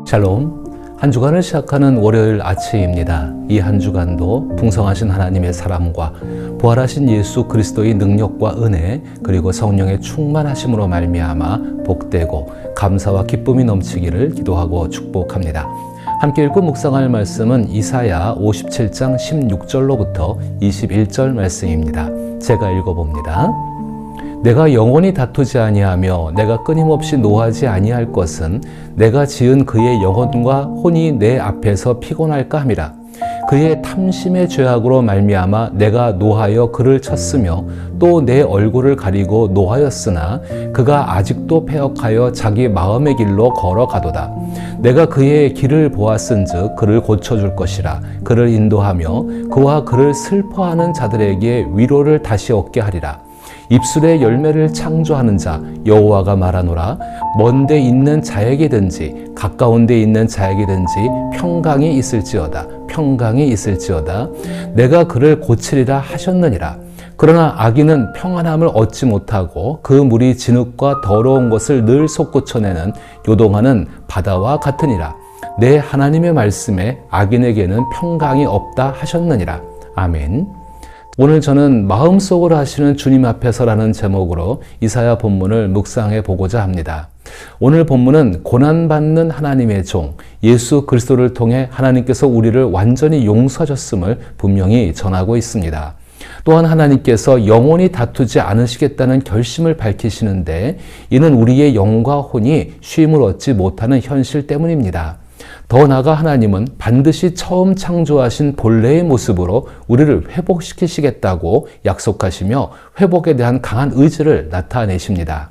샬롬, 한 주간을 시작하는 월요일 아침입니다. 이 한 주간도 풍성하신 하나님의 사랑과 부활하신 예수 그리스도의 능력과 은혜 그리고 성령의 충만하심으로 말미암아 복되고 감사와 기쁨이 넘치기를 기도하고 축복합니다. 함께 읽고 묵상할 말씀은 이사야 57장 16절로부터 21절 말씀입니다. 제가 읽어봅니다. 내가 영원히 다투지 아니하며 내가 끊임없이 노하지 아니할 것은 내가 지은 그의 영혼과 혼이 내 앞에서 피곤할까 함이라. 그의 탐심의 죄악으로 말미암아 내가 노하여 그를 쳤으며 또 내 얼굴을 가리고 노하였으나 그가 아직도 패역하여 자기 마음의 길로 걸어가도다. 내가 그의 길을 보았은즉 그를 고쳐줄 것이라. 그를 인도하며 그와 그를 슬퍼하는 자들에게 위로를 다시 얻게 하리라. 입술의 열매를 창조하는 자 여호와가 말하노라. 먼 데 있는 자에게든지 가까운 데 있는 자에게든지 평강이 있을지어다. 평강이 있을지어다. 내가 그를 고치리라 하셨느니라. 그러나 악인은 평안함을 얻지 못하고 그 물이 진흙과 더러운 것을 늘 솟구쳐내는 요동하는 바다와 같으니라. 내 하나님의 말씀에 악인에게는 평강이 없다 하셨느니라. 아멘. 오늘 저는 마음속으로 하시는 주님 앞에서라는 제목으로 이사야 본문을 묵상해 보고자 합니다. 오늘 본문은 고난받는 하나님의 종 예수 그리스도를 통해 하나님께서 우리를 완전히 용서하셨음을 분명히 전하고 있습니다. 또한 하나님께서 영원히 다투지 않으시겠다는 결심을 밝히시는데 이는 우리의 영과 혼이 쉼을 얻지 못하는 현실 때문입니다. 더 나아가 하나님은 반드시 처음 창조하신 본래의 모습으로 우리를 회복시키시겠다고 약속하시며 회복에 대한 강한 의지를 나타내십니다.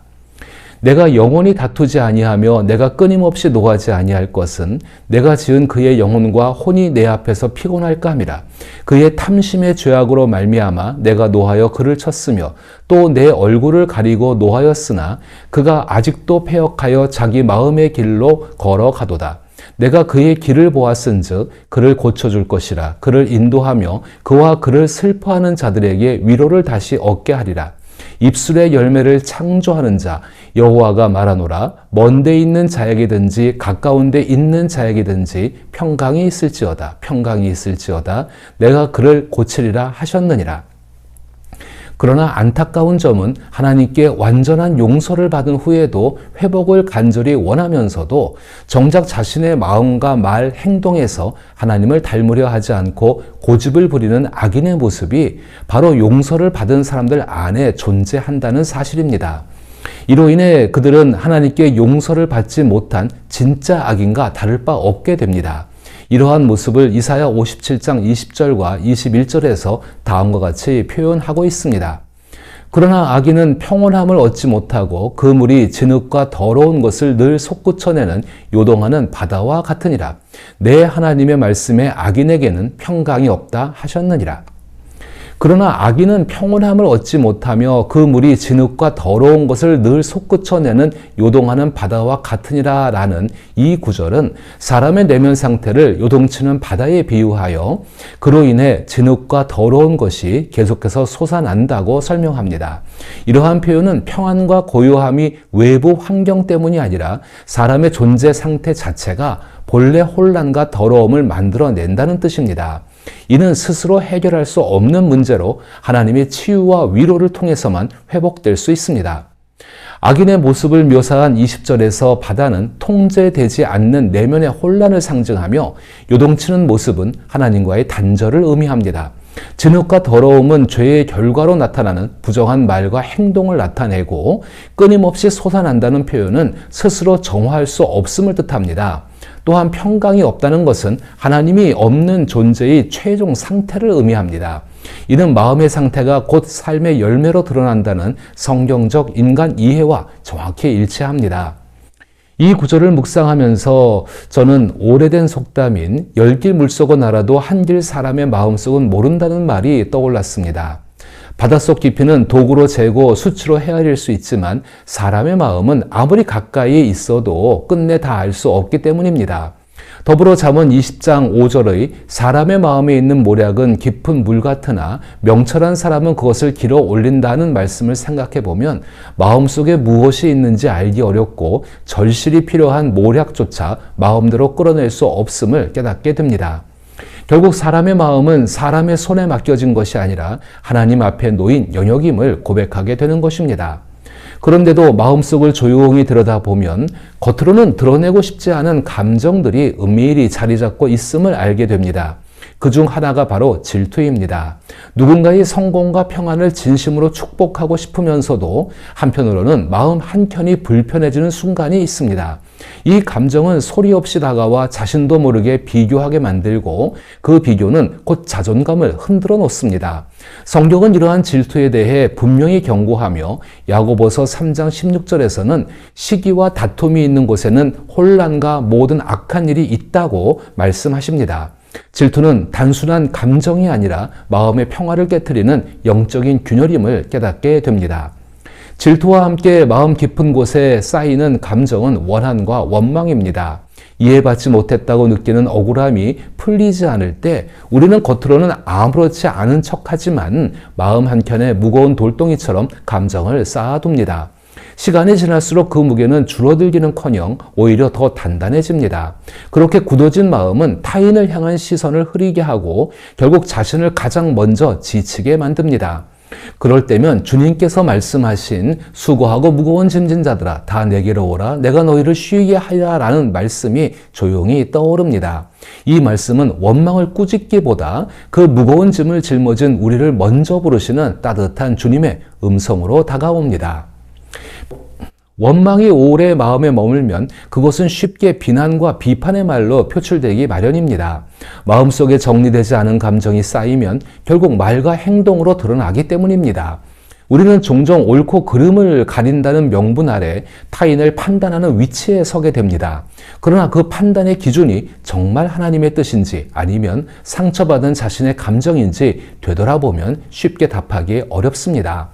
내가 영원히 다투지 아니하며 내가 끊임없이 노하지 아니할 것은 내가 지은 그의 영혼과 혼이 내 앞에서 피곤할까 함이라. 그의 탐심의 죄악으로 말미암아 내가 노하여 그를 쳤으며 또 내 얼굴을 가리고 노하였으나 그가 아직도 패역하여 자기 마음의 길로 걸어가도다. 내가 그의 길을 보았은즉 그를 고쳐줄 것이라. 그를 인도하며 그와 그를 슬퍼하는 자들에게 위로를 다시 얻게 하리라. 입술의 열매를 창조하는 자 여호와가 말하노라. 먼 데 있는 자에게든지 가까운 데 있는 자에게든지 평강이 있을지어다. 평강이 있을지어다. 내가 그를 고치리라 하셨느니라. 그러나 안타까운 점은 하나님께 완전한 용서를 받은 후에도 회복을 간절히 원하면서도 정작 자신의 마음과 말, 행동에서 하나님을 닮으려 하지 않고 고집을 부리는 악인의 모습이 바로 용서를 받은 사람들 안에 존재한다는 사실입니다. 이로 인해 그들은 하나님께 용서를 받지 못한 진짜 악인과 다를 바 없게 됩니다. 이러한 모습을 이사야 57장 20절과 21절에서 다음과 같이 표현하고 있습니다. 그러나 악인은 평온함을 얻지 못하고 그 물이 진흙과 더러운 것을 늘 솟구쳐내는 요동하는 바다와 같으니라. 내 하나님의 말씀에 악인에게는 평강이 없다 하셨느니라. 그러나 악인은 평온함을 얻지 못하며 그 물이 진흙과 더러운 것을 늘 솟구쳐내는 요동하는 바다와 같으니라 라는 이 구절은 사람의 내면 상태를 요동치는 바다에 비유하여 그로 인해 진흙과 더러운 것이 계속해서 솟아난다고 설명합니다. 이러한 표현은 평안과 고요함이 외부 환경 때문이 아니라 사람의 존재 상태 자체가 본래 혼란과 더러움을 만들어낸다는 뜻입니다. 이는 스스로 해결할 수 없는 문제로 하나님의 치유와 위로를 통해서만 회복될 수 있습니다. 악인의 모습을 묘사한 20절에서 바다는 통제되지 않는 내면의 혼란을 상징하며 요동치는 모습은 하나님과의 단절을 의미합니다. 진흙과 더러움은 죄의 결과로 나타나는 부정한 말과 행동을 나타내고 끊임없이 솟아난다는 표현은 스스로 정화할 수 없음을 뜻합니다. 또한 평강이 없다는 것은 하나님이 없는 존재의 최종 상태를 의미합니다. 이는 마음의 상태가 곧 삶의 열매로 드러난다는 성경적 인간 이해와 정확히 일치합니다. 이 구절을 묵상하면서 저는 오래된 속담인 열길 물속은 알아도 한길 사람의 마음속은 모른다는 말이 떠올랐습니다. 바닷속 깊이는 도구로 재고 수치로 헤아릴 수 있지만 사람의 마음은 아무리 가까이에 있어도 끝내 다 알 수 없기 때문입니다. 더불어 잠언 20장 5절의 사람의 마음에 있는 모략은 깊은 물 같으나 명철한 사람은 그것을 길어 올린다는 말씀을 생각해 보면 마음속에 무엇이 있는지 알기 어렵고 절실히 필요한 모략조차 마음대로 끌어낼 수 없음을 깨닫게 됩니다. 결국 사람의 마음은 사람의 손에 맡겨진 것이 아니라 하나님 앞에 놓인 영역임을 고백하게 되는 것입니다. 그런데도 마음속을 조용히 들여다보면 겉으로는 드러내고 싶지 않은 감정들이 은밀히 자리 잡고 있음을 알게 됩니다. 그중 하나가 바로 질투입니다. 누군가의 성공과 평안을 진심으로 축복하고 싶으면서도 한편으로는 마음 한켠이 불편해지는 순간이 있습니다. 이 감정은 소리 없이 다가와 자신도 모르게 비교하게 만들고 그 비교는 곧 자존감을 흔들어 놓습니다. 성경은 이러한 질투에 대해 분명히 경고하며 야고보서 3장 16절에서는 시기와 다툼이 있는 곳에는 혼란과 모든 악한 일이 있다고 말씀하십니다. 질투는 단순한 감정이 아니라 마음의 평화를 깨트리는 영적인 균열임을 깨닫게 됩니다. 질투와 함께 마음 깊은 곳에 쌓이는 감정은 원한과 원망입니다. 이해받지 못했다고 느끼는 억울함이 풀리지 않을 때 우리는 겉으로는 아무렇지 않은 척하지만 마음 한켠에 무거운 돌덩이처럼 감정을 쌓아둡니다. 시간이 지날수록 그 무게는 줄어들기는커녕 오히려 더 단단해집니다. 그렇게 굳어진 마음은 타인을 향한 시선을 흐리게 하고 결국 자신을 가장 먼저 지치게 만듭니다. 그럴 때면 주님께서 말씀하신 수고하고 무거운 짐진 자들아 다 내게로 오라 내가 너희를 쉬게 하리라 라는 말씀이 조용히 떠오릅니다. 이 말씀은 원망을 꾸짖기보다 그 무거운 짐을 짊어진 우리를 먼저 부르시는 따뜻한 주님의 음성으로 다가옵니다. 원망이 오래 마음에 머물면 그것은 쉽게 비난과 비판의 말로 표출되기 마련입니다. 마음속에 정리되지 않은 감정이 쌓이면 결국 말과 행동으로 드러나기 때문입니다. 우리는 종종 옳고 그름을 가린다는 명분 아래 타인을 판단하는 위치에 서게 됩니다. 그러나 그 판단의 기준이 정말 하나님의 뜻인지 아니면 상처받은 자신의 감정인지 되돌아보면 쉽게 답하기 어렵습니다.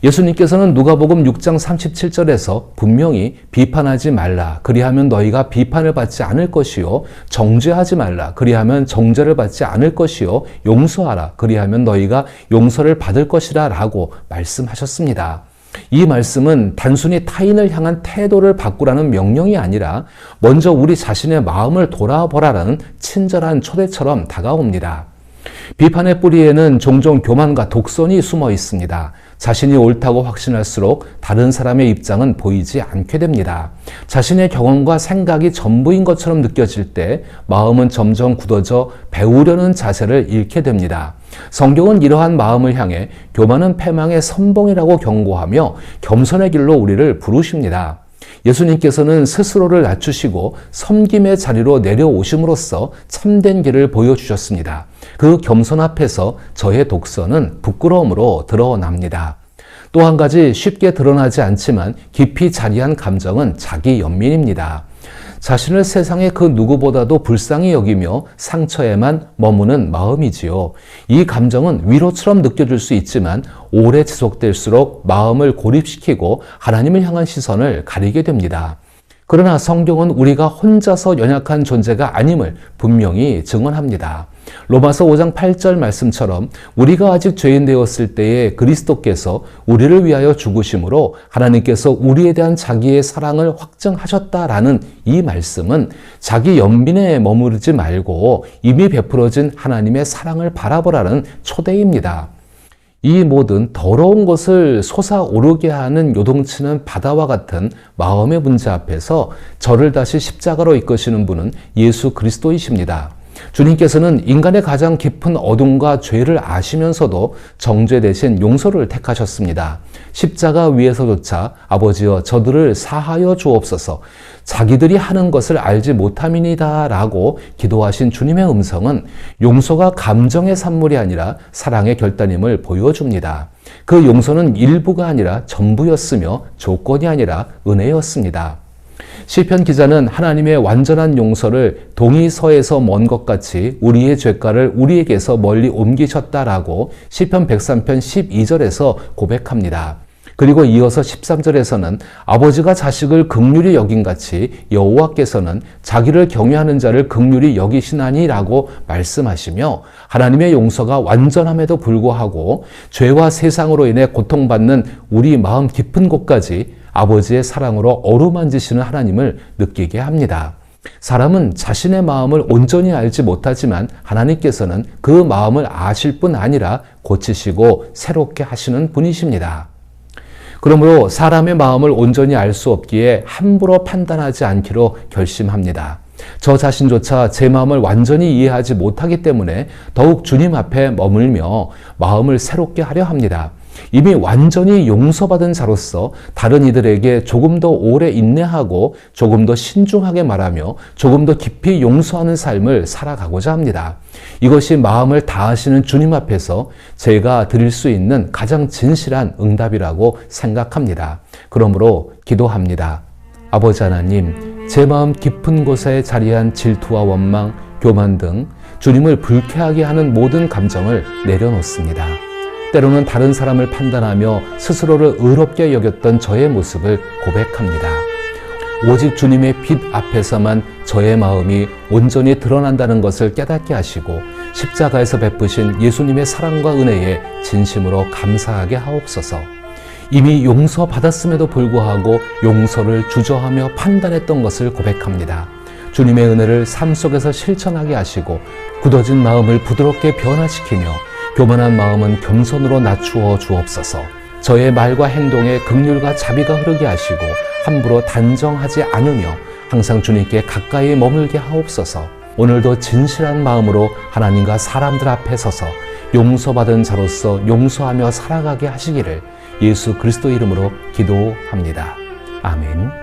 예수님께서는 누가복음 6장 37절에서 분명히 비판하지 말라 그리하면 너희가 비판을 받지 않을 것이요 정죄하지 말라 그리하면 정죄를 받지 않을 것이요 용서하라 그리하면 너희가 용서를 받을 것이라 라고 말씀하셨습니다. 이 말씀은 단순히 타인을 향한 태도를 바꾸라는 명령이 아니라 먼저 우리 자신의 마음을 돌아보라라는 친절한 초대처럼 다가옵니다. 비판의 뿌리에는 종종 교만과 독선이 숨어 있습니다. 자신이 옳다고 확신할수록 다른 사람의 입장은 보이지 않게 됩니다. 자신의 경험과 생각이 전부인 것처럼 느껴질 때 마음은 점점 굳어져 배우려는 자세를 잃게 됩니다. 성경은 이러한 마음을 향해 교만은 패망의 선봉이라고 경고하며 겸손의 길로 우리를 부르십니다. 예수님께서는 스스로를 낮추시고 섬김의 자리로 내려오심으로써 참된 길을 보여주셨습니다. 그 겸손 앞에서 저의 독선은 부끄러움으로 드러납니다. 또 한 가지 쉽게 드러나지 않지만 깊이 자리한 감정은 자기 연민입니다. 자신을 세상의 그 누구보다도 불쌍히 여기며 상처에만 머무는 마음이지요. 이 감정은 위로처럼 느껴질 수 있지만 오래 지속될수록 마음을 고립시키고 하나님을 향한 시선을 가리게 됩니다. 그러나 성경은 우리가 혼자서 연약한 존재가 아님을 분명히 증언합니다. 로마서 5장 8절 말씀처럼 우리가 아직 죄인 되었을 때에 그리스도께서 우리를 위하여 죽으심으로 하나님께서 우리에 대한 자기의 사랑을 확증하셨다라는 이 말씀은 자기 연민에 머무르지 말고 이미 베풀어진 하나님의 사랑을 바라보라는 초대입니다. 이 모든 더러운 것을 솟아오르게 하는 요동치는 바다와 같은 마음의 문제 앞에서 저를 다시 십자가로 이끄시는 분은 예수 그리스도이십니다. 주님께서는 인간의 가장 깊은 어둠과 죄를 아시면서도 정죄 대신 용서를 택하셨습니다. 십자가 위에서조차 아버지여 저들을 사하여 주옵소서 자기들이 하는 것을 알지 못함이니이다 라고 기도하신 주님의 음성은 용서가 감정의 산물이 아니라 사랑의 결단임을 보여줍니다. 그 용서는 일부가 아니라 전부였으며 조건이 아니라 은혜였습니다. 시편 기자는 하나님의 완전한 용서를 동이서에서 먼 것 같이 우리의 죄가를 우리에게서 멀리 옮기셨다라고 시편 103편 12절에서 고백합니다. 그리고 이어서 13절에서는 아버지가 자식을 긍휼히 여김같이 여호와께서는 자기를 경외하는 자를 긍휼히 여기시나니라고 말씀하시며, 하나님의 용서가 완전함에도 불구하고 죄와 세상으로 인해 고통받는 우리 마음 깊은 곳까지 아버지의 사랑으로 어루만지시는 하나님을 느끼게 합니다. 사람은 자신의 마음을 온전히 알지 못하지만 하나님께서는 그 마음을 아실 뿐 아니라 고치시고 새롭게 하시는 분이십니다. 그러므로 사람의 마음을 온전히 알 수 없기에 함부로 판단하지 않기로 결심합니다. 저 자신조차 제 마음을 완전히 이해하지 못하기 때문에 더욱 주님 앞에 머물며 마음을 새롭게 하려 합니다. 이미 완전히 용서받은 자로서 다른 이들에게 조금 더 오래 인내하고 조금 더 신중하게 말하며 조금 더 깊이 용서하는 삶을 살아가고자 합니다. 이것이 마음을 다하시는 주님 앞에서 제가 드릴 수 있는 가장 진실한 응답이라고 생각합니다. 그러므로 기도합니다. 아버지 하나님, 제 마음 깊은 곳에 자리한 질투와 원망, 교만 등 주님을 불쾌하게 하는 모든 감정을 내려놓습니다. 때로는 다른 사람을 판단하며 스스로를 의롭게 여겼던 저의 모습을 고백합니다. 오직 주님의 빛 앞에서만 저의 마음이 온전히 드러난다는 것을 깨닫게 하시고 십자가에서 베푸신 예수님의 사랑과 은혜에 진심으로 감사하게 하옵소서. 이미 용서받았음에도 불구하고 용서를 주저하며 판단했던 것을 고백합니다. 주님의 은혜를 삶 속에서 실천하게 하시고 굳어진 마음을 부드럽게 변화시키며 교만한 마음은 겸손으로 낮추어 주옵소서. 저의 말과 행동에 긍휼과 자비가 흐르게 하시고 함부로 단정하지 않으며 항상 주님께 가까이 머물게 하옵소서. 오늘도 진실한 마음으로 하나님과 사람들 앞에 서서 용서받은 자로서 용서하며 살아가게 하시기를 예수 그리스도 이름으로 기도합니다. 아멘.